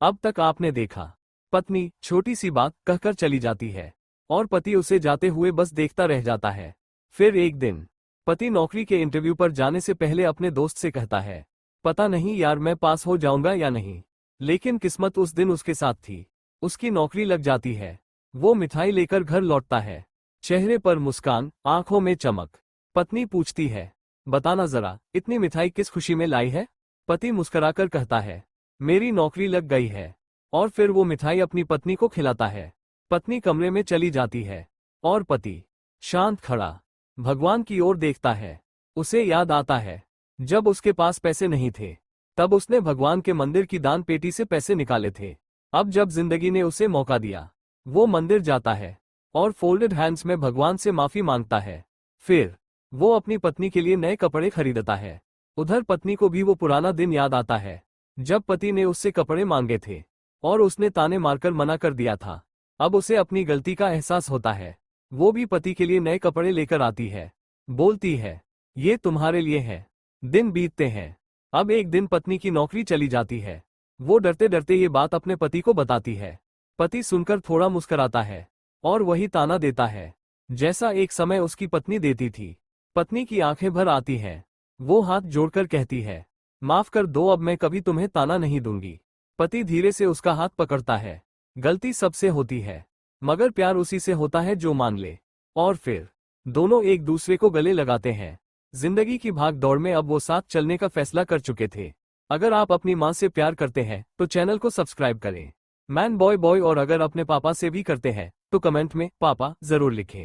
अब तक आपने देखा, पत्नी छोटी सी बात कहकर चली जाती है और पति उसे जाते हुए बस देखता रह जाता है। फिर एक दिन पति नौकरी के इंटरव्यू पर जाने से पहले अपने दोस्त से कहता है, पता नहीं यार मैं पास हो जाऊंगा या नहीं। लेकिन किस्मत उस दिन उसके साथ थी, उसकी नौकरी लग जाती है। वो मिठाई लेकर घर लौटता है, चेहरे पर मुस्कान, आंखों में चमक। पत्नी पूछती है, बताना जरा इतनी मिठाई किस खुशी में लाई है? पति मुस्कुराकर कहता है, मेरी नौकरी लग गई है। और फिर वो मिठाई अपनी पत्नी को खिलाता है। पत्नी कमरे में चली जाती है और पति शांत खड़ा भगवान की ओर देखता है। उसे याद आता है, जब उसके पास पैसे नहीं थे तब उसने भगवान के मंदिर की दान पेटी से पैसे निकाले थे। अब जब जिंदगी ने उसे मौका दिया, वो मंदिर जाता है और फोल्डेड हैंड्स में भगवान से माफी मांगता है। फिर वो अपनी पत्नी के लिए नए कपड़े खरीदता है। उधर पत्नी को भी वो पुराना दिन याद आता है, जब पति ने उससे कपड़े मांगे थे और उसने ताने मारकर मना कर दिया था। अब उसे अपनी गलती का एहसास होता है। वो भी पति के लिए नए कपड़े लेकर आती है, बोलती है, ये तुम्हारे लिए है। दिन बीतते हैं। अब एक दिन पत्नी की नौकरी चली जाती है। वो डरते डरते ये बात अपने पति को बताती है। पति सुनकर थोड़ा मुस्कुराता है और वही ताना देता है जैसा एक समय उसकी पत्नी देती थी। पत्नी की आंखें भर आती हैं। वो हाथ जोड़कर कहती है, माफ कर दो, अब मैं कभी तुम्हें ताना नहीं दूंगी। पति धीरे से उसका हाथ पकड़ता है। गलती सबसे होती है, मगर प्यार उसी से होता है जो मान ले। और फिर दोनों एक दूसरे को गले लगाते हैं। जिंदगी की भाग दौड़ में अब वो साथ चलने का फैसला कर चुके थे। अगर आप अपनी माँ से प्यार करते हैं तो चैनल को सब्सक्राइब करें। मैन बॉय बॉय, और अगर अपने पापा से भी करते हैं तो कमेंट में पापा जरूर लिखें।